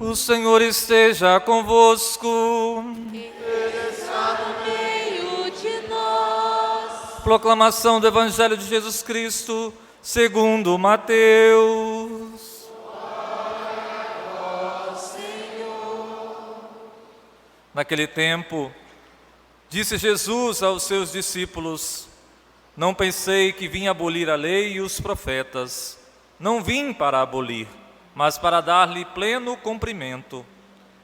O Senhor esteja convosco. Ele está no meio de nós. Proclamação do Evangelho de Jesus Cristo, segundo Mateus. Glória a vós, Senhor. Naquele tempo, disse Jesus aos seus discípulos: Não pensei que vim abolir a lei e os profetas. Não vim para abolir, mas para dar-lhe pleno cumprimento.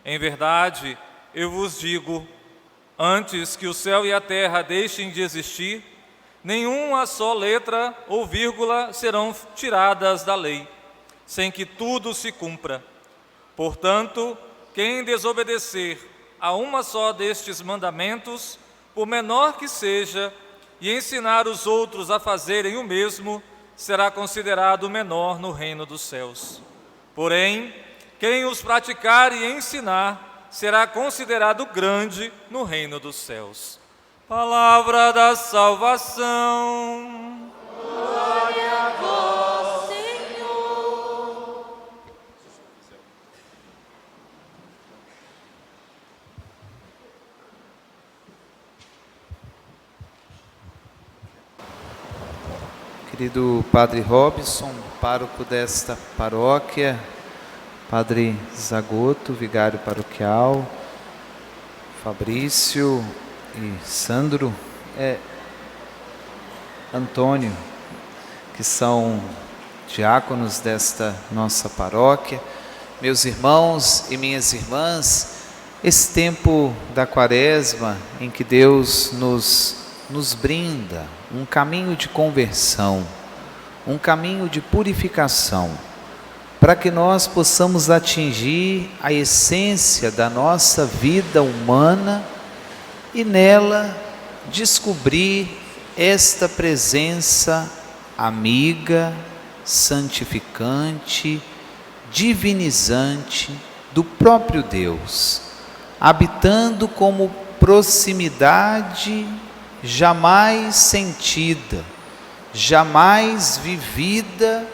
Em verdade, eu vos digo, antes que o céu e a terra deixem de existir, nenhuma só letra ou vírgula serão tiradas da lei, sem que tudo se cumpra. Portanto, quem desobedecer a uma só destes mandamentos, por menor que seja, e ensinar os outros a fazerem o mesmo, será considerado menor no reino dos céus. Porém, quem os praticar e ensinar, será considerado grande no reino dos céus. Palavra da salvação. Glória a vós, Senhor. Querido Padre Robson, pároco desta paróquia, Padre Zagoto, vigário paroquial, Fabrício e Sandro, Antônio, que são diáconos desta nossa paróquia, meus irmãos e minhas irmãs, esse tempo da Quaresma em que Deus nos brinda um caminho de conversão, um caminho de purificação, para que nós possamos atingir a essência da nossa vida humana e nela descobrir esta presença amiga, santificante, divinizante do próprio Deus, habitando como proximidade jamais sentida, jamais vivida,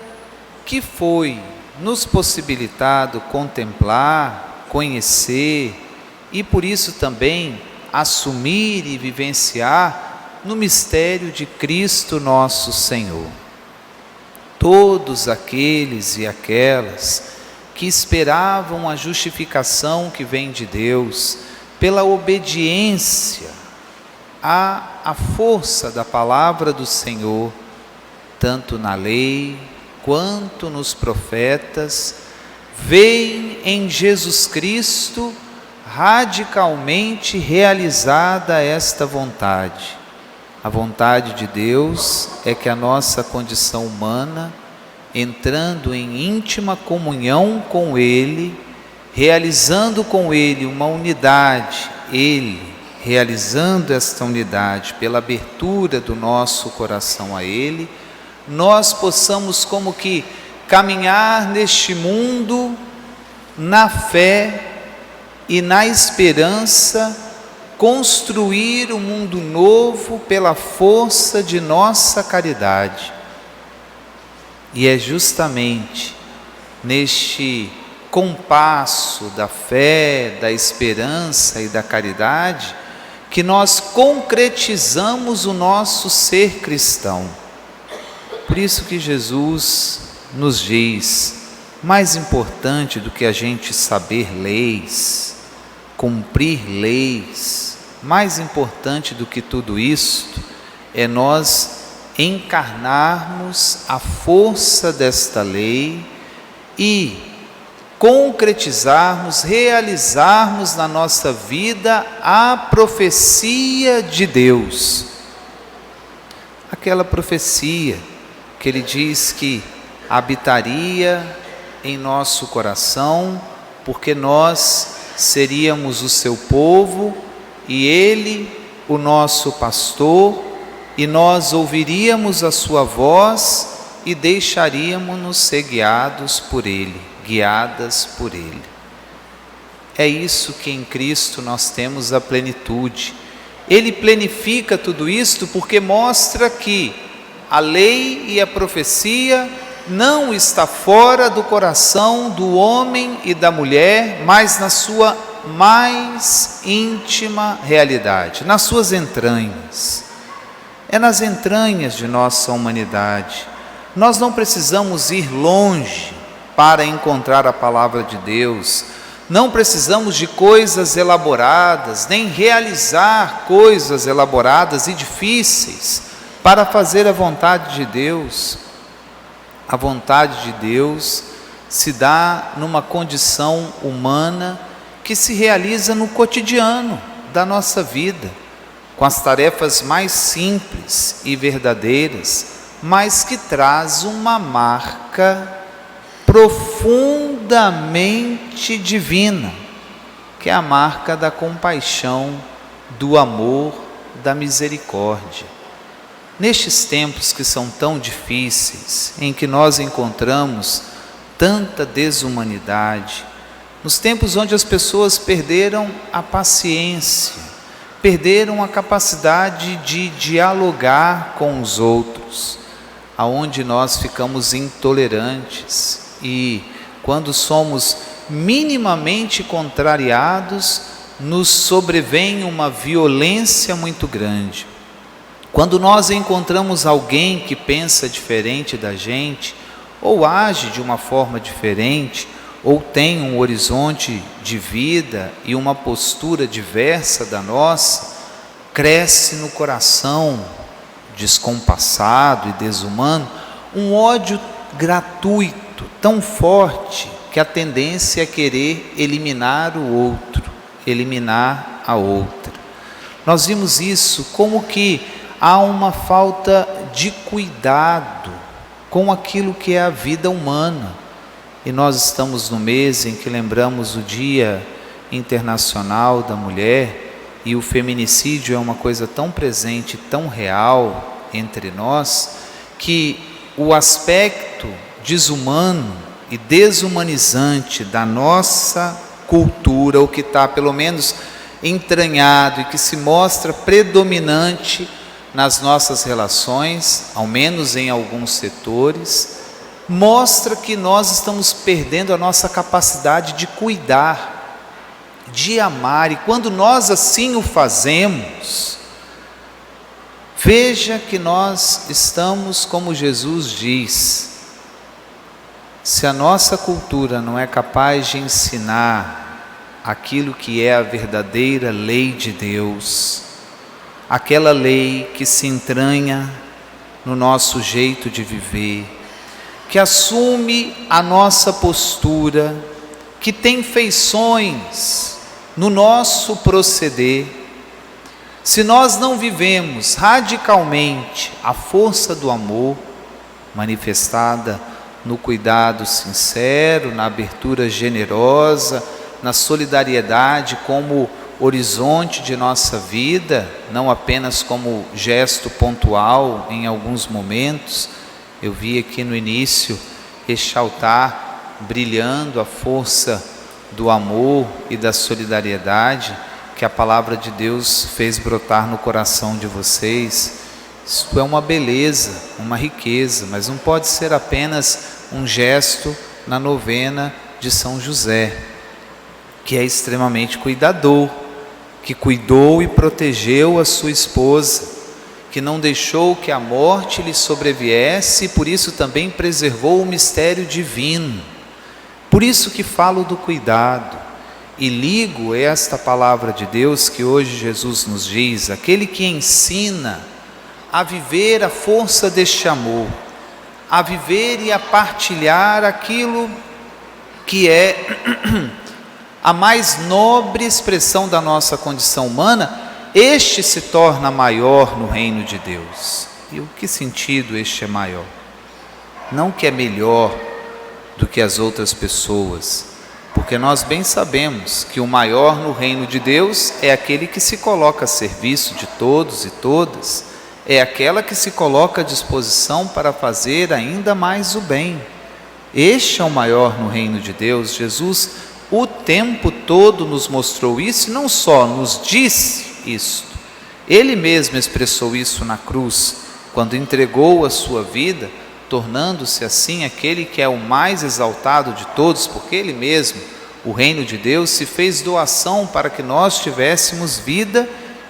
que foi nos possibilitado contemplar, conhecer e por isso também assumir e vivenciar no mistério de Cristo nosso Senhor. Todos aqueles e aquelas que esperavam a justificação que vem de Deus pela obediência à força da palavra do Senhor, tanto na lei quanto nos profetas, veem em Jesus Cristo radicalmente realizada esta vontade. A vontade de Deus é que a nossa condição humana, entrando em íntima comunhão com Ele, realizando com Ele uma unidade, Ele realizando esta unidade pela abertura do nosso coração a Ele, nós possamos como que caminhar neste mundo na fé e na esperança, construir um mundo novo pela força de nossa caridade. E é justamente neste compasso da fé, da esperança e da caridade que nós concretizamos o nosso ser cristão. Por isso que Jesus nos diz, mais importante do que a gente saber leis, cumprir leis, mais importante do que tudo isto, é nós encarnarmos a força desta lei e concretizarmos, realizarmos na nossa vida a profecia de Deus. Aquela profecia que Ele diz que habitaria em nosso coração, porque nós seríamos o seu povo e Ele o nosso pastor, e nós ouviríamos a sua voz e deixaríamos-nos ser guiados por Ele, guiadas por Ele. É isso que em Cristo nós temos a plenitude. Ele plenifica tudo isto porque mostra que a lei e a profecia não está fora do coração do homem e da mulher, mas na sua mais íntima realidade, nas suas entranhas. É nas entranhas de nossa humanidade. Nós não precisamos ir longe para encontrar a palavra de Deus. Não precisamos de coisas elaboradas, nem realizar coisas elaboradas e difíceis para fazer a vontade de Deus. A vontade de Deus se dá numa condição humana que se realiza no cotidiano da nossa vida, com as tarefas mais simples e verdadeiras, mas que traz uma marca profundamente divina, que é a marca da compaixão, do amor, da misericórdia. Nestes tempos que são tão difíceis, em que nós encontramos tanta desumanidade, nos tempos onde as pessoas perderam a paciência, perderam a capacidade de dialogar com os outros, aonde nós ficamos intolerantes e, quando somos minimamente contrariados, nos sobrevém uma violência muito grande. Quando nós encontramos alguém que pensa diferente da gente, ou age de uma forma diferente, ou tem um horizonte de vida e uma postura diversa da nossa, cresce no coração descompassado e desumano um ódio gratuito, tão forte, que a tendência é querer eliminar o outro, eliminar a outra. Nós vimos isso como que há uma falta de cuidado com aquilo que é a vida humana. E nós estamos no mês em que lembramos o Dia Internacional da Mulher, e o feminicídio é uma coisa tão presente, tão real entre nós, que o aspecto desumano e desumanizante da nossa cultura, o que está pelo menos entranhado e que se mostra predominante nas nossas relações, ao menos em alguns setores, mostra que nós estamos perdendo a nossa capacidade de cuidar, de amar, e quando nós assim o fazemos, veja que nós estamos, como Jesus diz, se a nossa cultura não é capaz de ensinar aquilo que é a verdadeira lei de Deus, aquela lei que se entranha no nosso jeito de viver, que assume a nossa postura, que tem feições no nosso proceder, se nós não vivemos radicalmente a força do amor, manifestada no cuidado sincero, na abertura generosa, na solidariedade como horizonte de nossa vida, não apenas como gesto pontual em alguns momentos. Eu vi aqui no início este altar brilhando a força do amor e da solidariedade que a palavra de Deus fez brotar no coração de vocês. Isso é uma beleza, uma riqueza, mas não pode ser apenas um gesto na novena de São José, que é extremamente cuidador, que cuidou e protegeu a sua esposa, que não deixou que a morte lhe sobreviesse e por isso também preservou o mistério divino. Por isso que falo do cuidado e ligo esta palavra de Deus que hoje Jesus nos diz, aquele que ensina a viver a força deste amor, a viver e a partilhar aquilo que é a mais nobre expressão da nossa condição humana, este se torna maior no reino de Deus. E o que sentido este é maior? Não que é melhor do que as outras pessoas, porque nós bem sabemos que o maior no reino de Deus é aquele que se coloca a serviço de todos e todas, é aquela que se coloca à disposição para fazer ainda mais o bem. Este é o maior no reino de Deus. Jesus o tempo todo nos mostrou isso, e não só nos disse isso, ele mesmo expressou isso na cruz, quando entregou a sua vida, tornando-se assim aquele que é o mais exaltado de todos, porque Ele mesmo, o reino de Deus, se fez doação para que nós tivéssemos vida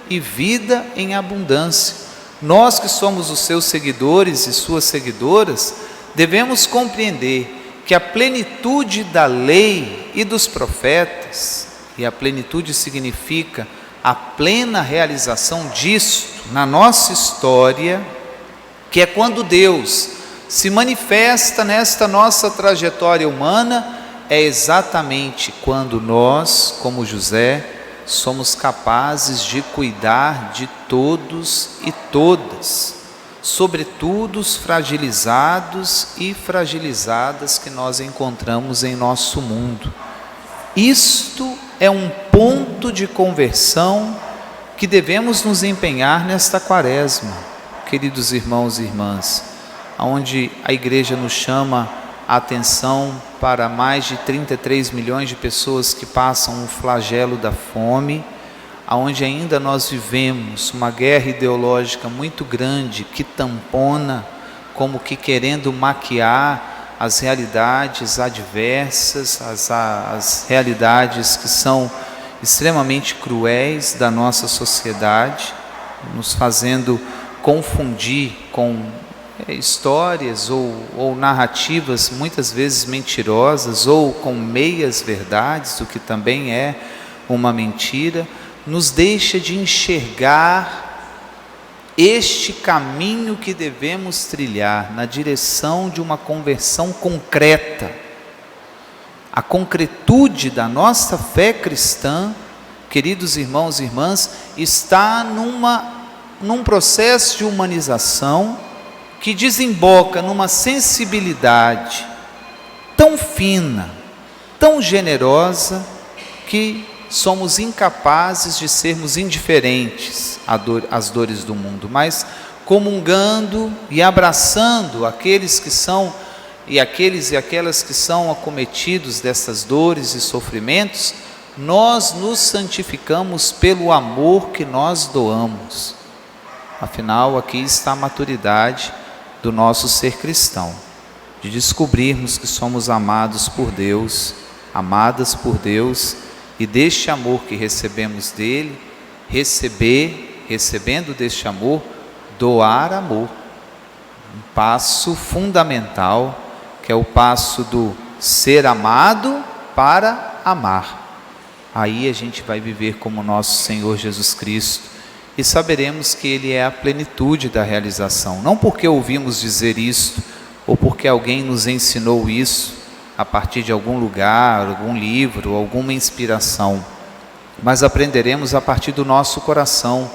e vida em abundância. Nós que somos os seus seguidores e suas seguidoras, devemos compreender que a plenitude da lei e dos profetas, e a plenitude significa a plena realização disso na nossa história, que é quando Deus se manifesta nesta nossa trajetória humana, é exatamente quando nós, como José, somos capazes de cuidar de todos e todas, sobretudo os fragilizados e fragilizadas que nós encontramos em nosso mundo. Isto é um ponto de conversão que devemos nos empenhar nesta quaresma, queridos irmãos e irmãs, onde a igreja nos chama a atenção para mais de 33 milhões de pessoas que passam o flagelo da fome, onde ainda nós vivemos uma guerra ideológica muito grande que tampona, como que querendo maquiar as realidades adversas, as realidades que são extremamente cruéis da nossa sociedade, nos fazendo confundir com histórias ou narrativas muitas vezes mentirosas, ou com meias verdades, o que também é uma mentira, nos deixa de enxergar este caminho que devemos trilhar na direção de uma conversão concreta. A concretude da nossa fé cristã, queridos irmãos e irmãs, está num processo de humanização que desemboca numa sensibilidade tão fina, tão generosa, que somos incapazes de sermos indiferentes às dores do mundo, mas comungando e abraçando aqueles que são, e aqueles e aquelas que são acometidos dessas dores e sofrimentos, nós nos santificamos pelo amor que nós doamos. Afinal, aqui está a maturidade do nosso ser cristão, de descobrirmos que somos amados por Deus, amadas por Deus, e deste amor que recebemos dele, recebendo deste amor, doar amor. Um passo fundamental, que é o passo do ser amado para amar. Aí a gente vai viver como nosso Senhor Jesus Cristo, e saberemos que Ele é a plenitude da realização, não porque ouvimos dizer isto, ou porque alguém nos ensinou isso, a partir de algum lugar, algum livro, alguma inspiração, mas aprenderemos a partir do nosso coração,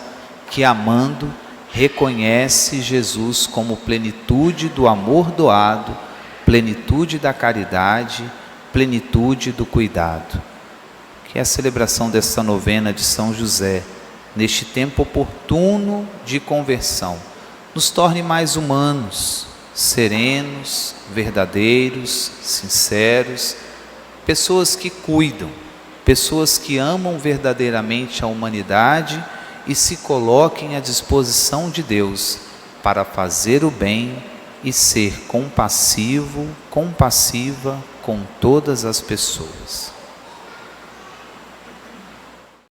que amando, reconhece Jesus como plenitude do amor doado, plenitude da caridade, plenitude do cuidado. Que a celebração desta novena de São José, neste tempo oportuno de conversão, nos torne mais humanos, serenos, verdadeiros, sinceros, pessoas que cuidam, pessoas que amam verdadeiramente a humanidade e se coloquem à disposição de Deus para fazer o bem e ser compassivo, compassiva com todas as pessoas.